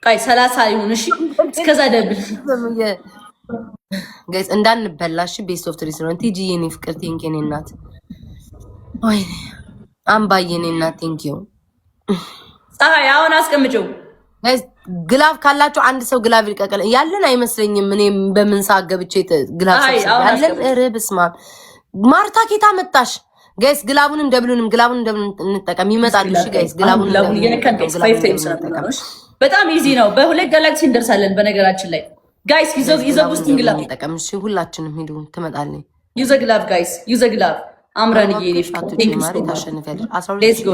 ጋይስ 30 ይሁን እሺ እስከዛ ደብል ጋይስ እንዳንበላሽ ቤስት ኦፍ ትሪ ነው ቲጂ የኔ ፍቅር ቴንክ የኔ እናት ወይ አምባዬ የኔ እናት ቴንክ ዩ ፀሐይ አሁን አስቀምጪው ጋይስ ግላቭ ካላችሁ አንድ ሰው ግላቭ ይልቀቀል ያለን አይመስለኝም እኔም በምን ሰዓት ገብቼ ግላቭ ያለን ረብስማ ማርታ ኬታ መጣሽ ጋይስ ግላቡንም ደብሉንም እንጠቀም ይመጣል እሺ ጋይስ ግላቡን የነካን ጋይስ 5 ታይምስ ነው በጣም ኢዚ ነው በሁለት ጋላክሲ እንደርሳለን በነገራችን ላይ ጋይስ ዩዘ ቡስቲንግ ግላቭ እንጠቀም እሺ ሁላችንም ሄዱ ትመጣለኝ ዩዘ ግላቭ ጋይስ ዩዘ ግላቭ አምራን ይሄኔ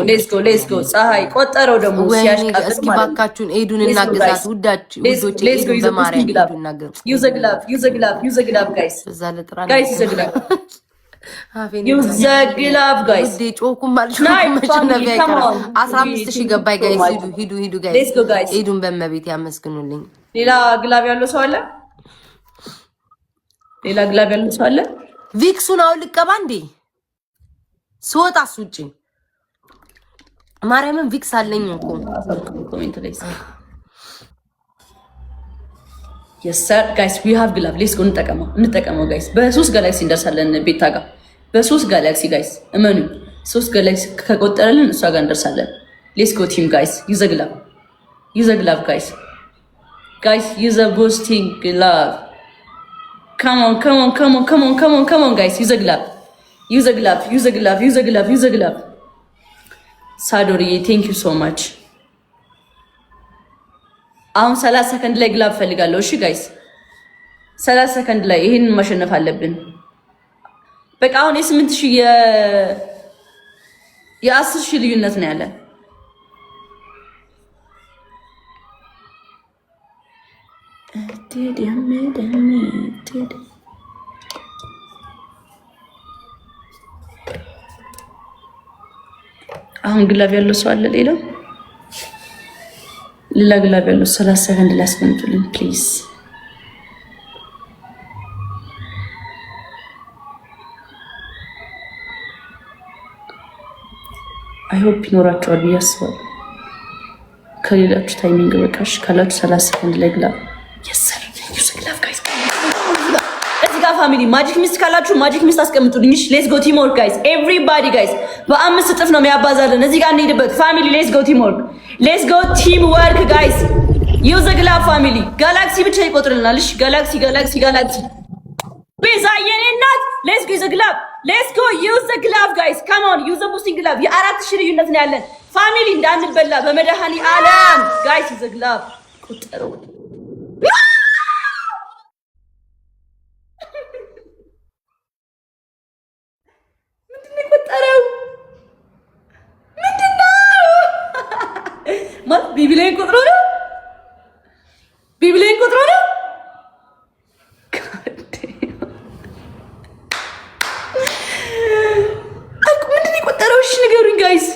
ሌትስ ጎ ፀሐይ ቆጠረው ደግሞ ሲያሽቃጥ እስኪ ባካችሁን ኤዱን እናግዛት ውዶች በማርያም ኤዱን እናገሩ ዩዘ ግላቭ ጋይስ ዩዘ ግላቭ ዩዘ ግላቭ ጋይስ ጮኩም አልጮኩም መቸነፍ ያይቀር 15000 ገባይ ጋይስ ሂዱ ጋይስ ኤዱን በመቤት ያመስግኑልኝ ሌላ ግላቭ ያለው ሰው አለ ቪክሱን አውልቀባ እንዴ ስወጣስ ውጪ ማርያምን ቪክስ አለኝ እኮ ኮሜንት ላይ yes sir guys we have glove let's go እንጠቀመው guys በ3 ጋላክሲ እንደርሳለን ቤታ ጋር በ3 ጋላክሲ guys እመኑ 3 ጋላክሲ ከቆጠረልን እሷ ጋር እንደርሳለን let's go team guys use a glove guys use a boosting glove come on guys use a glove ሳዶሪ thank you so much አሁን 30 ሰከንድ ላይ ግላብ ፈልጋለሁ እሺ ጋይስ 30 ሰከንድ ላይ ይሄን ማሸነፍ አለብን በቃ አሁን የ8000 የ10000 ልዩነት ነው ያለን አሁን ግላብ ያለው ሰው አለ ሌላ ግላብ ያለው 30 ሰከንድ ላይ አስቀምጡልኝ ፕሊዝ አይ ሆፕ ይኖራችኋል ብዬ አስባለሁ ከሌላችሁ ታይሚንግ በቃሽ ካላችሁ 30 ሰከንድ ላይ ግላብ የሰር ዩስ ግላብ ጋይስ እዚህ ጋር ፋሚሊ ማጂክ ሚስት ካላችሁ ማጂክ ሚስት አስቀምጡልኝ ሌትስ ጎ ቲም ወርክ ጋይስ ኤቭሪባዲ ጋይስ በ5 እጥፍ ነው የሚያባዛልን እዚህ ጋር እንሄድበት ፋሚሊ ሌትስ ጎ ቲም ወርክ ሌትስ ጎ ቲም ወርክ ጋይስ ዩዝ ዘ ግላቭ ፋሚሊ ጋላክሲ ብቻ ይቆጥርልናል እሺ ጋላክሲ ቤዛ የኔ እናት ሌትስ ጎ ዩዝ ዘ ግላቭ ሌትስ ጎ ዩዝ ዘ ግላቭ ጋይስ ካም ኦን ዩዝ ዘ ቡስቲንግ ግላቭ የ4000 ልዩነት ነው ያለን ፋሚሊ እንዳንበላ በመድኃኒ ዓለም ጋይስ ዩዝ ዘ ግላቭ ቆጠረው ምንድነው ቆጠረው ማለት ቢቢሌን ቁጥሩ ነው ምንድነው የቆጠረው እሺ ንገሩኝ ጋይስ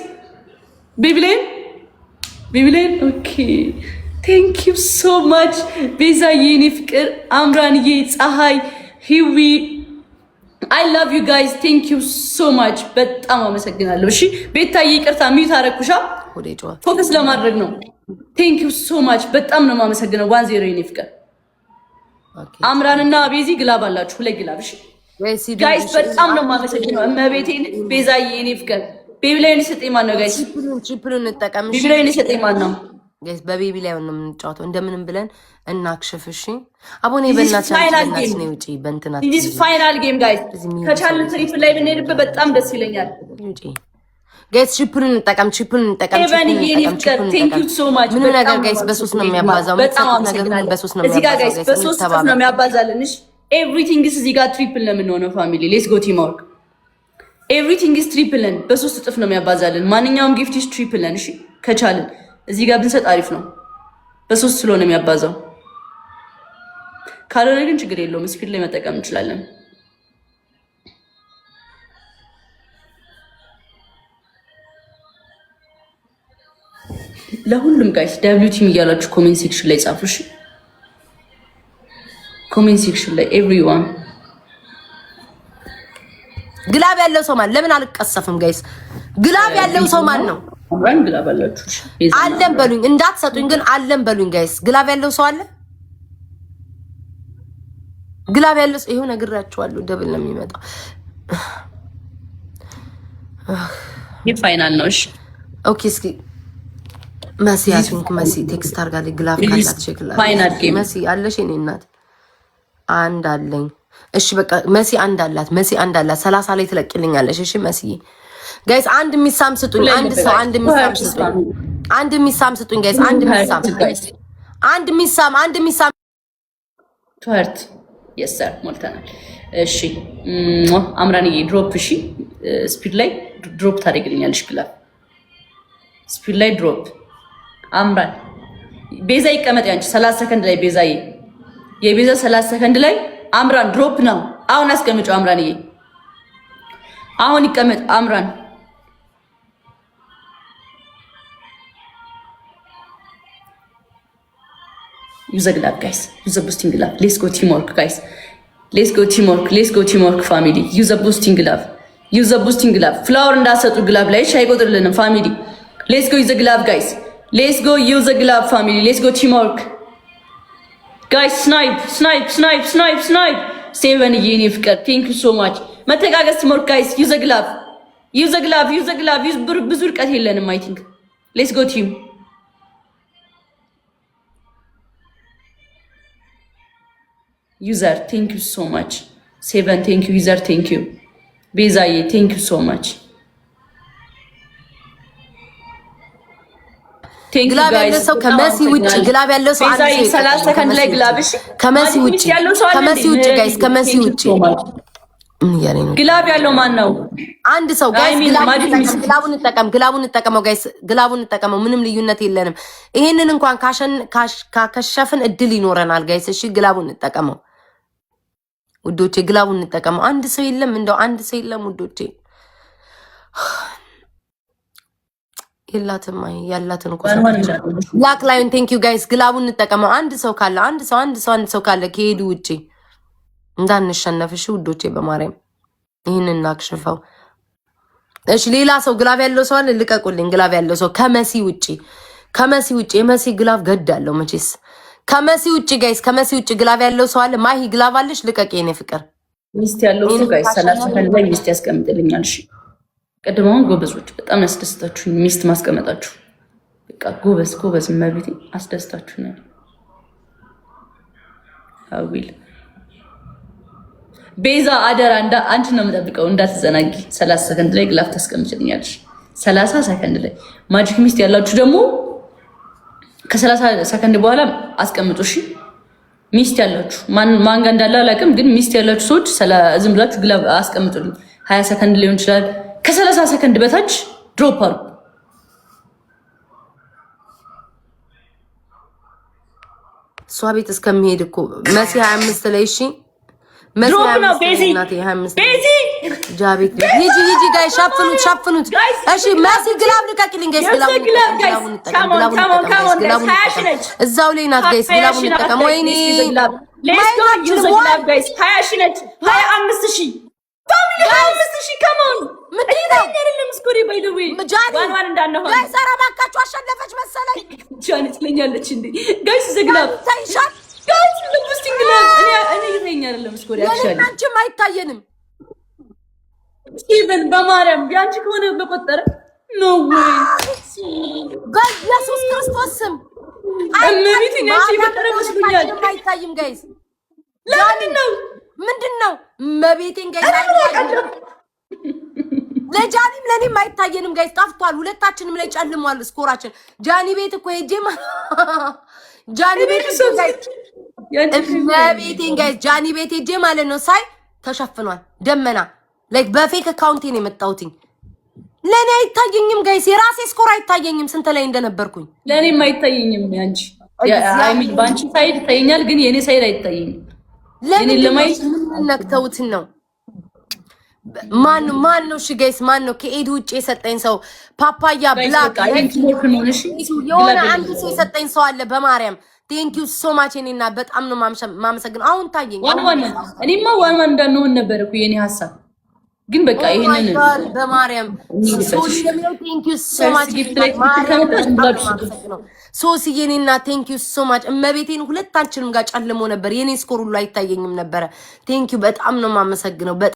ቢቢሌን ኦኬ ቴንክ ዩ ሶ ማች ቤዛዬ የኔ ፍቅር አምራንዬ ፀሐይ ሂዊ I love you guys thank you so much በጣም አመሰግናለሁ እሺ ቤታዬ ይቅርታ ሚዩት አረኩሻ ፎከስ ለማድረግ ነው thank you so much በጣም ነው የማመሰግነው 10 የኔ ፍቅር አምራንና ቤዚ ግላብ አላችሁ ሁለት ግላብ እሺ ጋይስ በጣም ነው የማመሰግነው እመቤቴን ቤዛዬ የኔ ፍቅር ቢቢላይን ሰጠኝ ማን ነው ጋይስ ቺፕሉን እንጠቀም ቢቢላይን ሰጠኝ ማን ነው ጋይስ በቤቢ ላይ ነው የምንጫወተው እንደምንም ብለን እናክሽፍ እሺ አቦኔ በእናታችን ነው ውጪ በእንትና this final game guys ከቻልን ትሪፕል ላይ ብንሄድበት በጣም ደስ ይለኛል ውጪ ጋይስ ቺፕሉን እንጠቀም thank you so much ምን ነገር ጋይስ በሶስት ነው የሚያባዛው በጣም አመሰግናለሁ በሶስት ነው የሚያባዛው እዚህ ጋር ጋይስ በሶስት ነው የሚያባዛልን እሺ everything is እዚህ ጋር ትሪፕል ለምን ሆነ ፋሚሊ let's go team work everything is triple በሶስት እጥፍ ነው የሚያባዛልን ማንኛውም ጊፍት is triple እሺ ከቻልን እዚህ ጋር ብንሰጥ አሪፍ ነው በሶስት ስለሆነ የሚያባዛው ካልሆነ ግን ችግር የለውም ስፒድ ላይ መጠቀም እንችላለን ለሁሉም ጋይስ ደብሊው ቲም እያላችሁ ኮሜንት ሴክሽን ላይ ጻፉ እሺ ኮሜንት ሴክሽን ላይ ኤቭሪዋን ግላብ ያለው ሰው ማን ለምን አልቀሰፍም ጋይስ ግላብ ያለው ሰው ማን ነው አምራን ግላብ አላችሁ አለን በሉኝ፣ እንዳትሰጡኝ ግን አለን በሉኝ ጋይስ። ግላብ ያለው ሰው አለ? ግላብ ያለው ሰው ይሄው ነግራችኋለሁ። ደብል ነው የሚመጣው። የፋይናል ነው። እሺ ኦኬ። እስኪ መሲ አትንክ መሲ ቴክስት አድርጋለች። ግላብ ካላት ቼክላ ፋይናል ጌም መሲ አለሽ? እኔ እናት አንድ አለኝ። እሺ በቃ መሲ አንድ አላት። መሲ አንድ አላት። 30 ላይ ትለቅልኛለሽ። እሺ መሲ ጋይስ አንድ ሚሳም ስጡኝ። አንድ ሰው አንድ ሚሳም ስጡኝ። አንድ ሚሳም ስጡኝ ጋይስ። አንድ ሚሳም አንድ ሚሳም ቱርት የሰር ሞልተናል። እሺ አምራንዬ ድሮፕ። እሺ ስፒድ ላይ ድሮፕ ታደርግልኛለሽ። ግላብ ስፒድ ላይ ድሮፕ። አምራን ቤዛ ይቀመጥ ያንቺ 30 ሰከንድ ላይ ቤዛዬ፣ የቤዛ 30 ሰከንድ ላይ አምራን ድሮፕ ነው። አሁን አስቀምጪው አምራንዬ፣ አሁን ይቀመጥ አምራን። ዩዘ ግላብ ጋይስ፣ ዩዘ ቦosting ግላብ። ሌትስ ጎ ቲም ወርክ ጋይስ፣ ሌትስ ጎ ቲም ወርክ፣ ሌትስ ጎ ቲም ወርክ ፋሚሊ። ዩዘ ቦosting ግላብ፣ ዩዘ ቦosting ግላብ። ፍላወር እንዳሰጡ ግላብ ላይ አይቆጥርልንም ፋሚሊ። ሌትስ ጎ ዩዘ ግላብ ጋይስ፣ ሌትስ ጎ ዩዘ ግላብ ፋሚሊ። ሌትስ ጎ ቲም ወርክ ጋይስ። ስናይፕ ስናይፕ ስናይፕ ስናይፕ ስናይፕ። ሴቨን የኔ ፍቅር ቴንክ ዩ ሶ ማች። መተጋገዝ ቲም ወርክ ጋይስ። ዩዘ ግላብ፣ ዩዘ ግላብ፣ ዩዘ ግላብ። ብዙ ርቀት የለንም አይ ቲንክ። ሌትስ ጎ ቲም ዩዘር ቴንክ ዩ ሶ ማች። ሴቨን ቴንክ ዩ ዩዘር ቴንክ ዩ። ቤዛዬ ቴንክ ዩ ሶ ማች። ግላብ ያለው ሰው ከመሲ ውጭ ግላብ ያለው ሰው አንድ ሰው 30 ሰከንድ ላይ ግላብ። እሺ ከመሲ ውጭ ጋይስ ከመሲ ውጭ ግላብ ያለው ማን ነው? አንድ ሰው ጋይስ ግላቡን እንጠቀመው ጋይስ፣ ግላቡን እንጠቀመው። ምንም ልዩነት የለንም። ይሄንን እንኳን ካከሸፍን እድል ይኖረናል ጋይስ። እሺ ግላቡን እንጠቀመው ውዶቼ፣ ግላቡን እንጠቀመው። አንድ ሰው የለም፣ እንደው አንድ ሰው የለም ውዶቼ። የላትም ያላትን እኮ ላክ ላይን ቴንክ ዩ ጋይስ። ግላቡን እንጠቀመው። አንድ ሰው ካለ አንድ ሰው ካለ ከሄዱ ውጪ እንዳንሸነፍሽ ውዶቼ፣ በማርያም ይህን እናክሽፈው። እሺ ሌላ ሰው ግላብ ያለው ሰው አለ? ልቀቁልኝ። ግላብ ያለው ሰው ከመሲ ውጪ የመሲ ግላብ ገዳለው መቼስ። ከመሲ ውጪ ጋይስ፣ ከመሲ ውጪ ግላብ ያለው ሰው አለ? ማሂ ግላብ አለሽ? ልቀቂ የኔ ፍቅር። ሚስት ያለው ሰው ጋይስ 30 ሰከንድ ላይ ሚስት ያስቀምጥልኛል። እሺ ቀድሞውን ጎበዞች፣ በጣም ያስደስታችሁኝ ሚስት ማስቀመጣችሁ። በቃ ጎበዝ መቤቴ አስደስታችሁኛል። አዊል ቤዛ አደራ አንቺ ነው የምጠብቀው፣ እንዳትዘናጊ። 30 ሰከንድ ላይ ግላፍ ታስቀምጭልኛለሽ። 30 ሰከንድ ላይ ማጂክ ሚስት ያላችሁ ደግሞ ከ30 ሰከንድ በኋላ አስቀምጡ። እሺ ሚስት ያላችሁ ማን ጋር እንዳለ አላውቅም፣ ግን ሚስት ያላችሁ ሰዎች ዝም ብላችሁ ግላፍ አስቀምጡልኝ። 20 ሰከንድ ሊሆን ይችላል። ከ30 ሰከንድ በታች ድሮፕ አሉ። እሷ ቤት እስከሚሄድ እኮ መሲ 25 ላይ እሺ ድሮፕ ነው። ቤዚ ጃቤት ሂጂ ጋይ ሻፍኑት። እሺ መሲ ግላብ ልቀቂልኝ ጋይስ። ግላቡን እዛው ላይ ናት ጋይስ። ግላቡን እንጠቀም። ወይኔ ሌትስ ጎ ዩዝ ግላብ ጋይስ። 20 ሺህ ነች። 25000 ፋሚሊ 25000 ከሞን ምንድነው? ስኮሪ ባይ ዘ ዌይ ዋን እንዳነሆነ ጋይስ። ኧረ እባካችሁ አሸነፈች መሰለኝ። ጃኒ ትለኛለች እንዴ ጋይስ። ዘግላብ ታይሻል ጋይስ። ለቡስቲንግ ግላብ እኔ ይተኛ አይደለም ስኮሪ አክቹአሊ አንቺም አይታየንም። ኢቨን በማርያም ቢያንቺ ከሆነ በቆጠረ ኖ ዌይ በኢየሱስ ክርስቶስ ስም እመቤቴ ነች። ይፈጠረ መስሉኛል። አይታይም ጋይስ። ምንድነው መቤቴን ጋይስ ለጃኒም ለኔም አይታየንም ጋይስ። ጠፍቷል። ሁለታችንም ላይ ጨልሟል ስኮራችን። ጃኒ ቤት እኮ ሄጄ ጃኒ ቤት መቤቴን ጋይስ ጃኒ ቤት ሄጄ ማለት ነው ሳይ ተሸፍኗል ደመና። ላይክ በፌክ አካውንቴ ነው የመጣሁትኝ። ለኔ አይታየኝም ጋይስ። የራሴ ስኮር አይታየኝም ስንት ላይ እንደነበርኩኝ። ለኔም አይታየኝም። ያንቺ አይሚን ባንቺ ሳይድ ታየኛል፣ ግን የኔ ሳይድ አይታየኝም። ለኔ ለማይት ነክተውት ነው። ማን ነው? እሺ ጋይስ ማን ነው? ከኤድ ውጪ የሰጠኝ ሰው ፓፓያ ብላክ የሆነ አንድ ሰው የሰጠኝ ሰው አለ። በማርያም ቴንክ ዩ ሶ ማች። እኔና በጣም ነው ማመሰግነው። አሁን ታየኝ። እኔማ ዋን እንዳንሆን ነበር እኮ የኔ ሐሳብ። ግን በቃ ይሄንን በማርያም ሶሲ ለሚለው ቴንክ ዩ ሶ ማች ሶሲ የኔና ቴንክ ዩ ሶ ማች እመቤቴን ሁለታችንም ጋር ጨልሞ ነበር። የኔ ስኮር ሁሉ አይታየኝም ነበረ። ቴንክ ዩ በጣም ነው የማመሰግነው።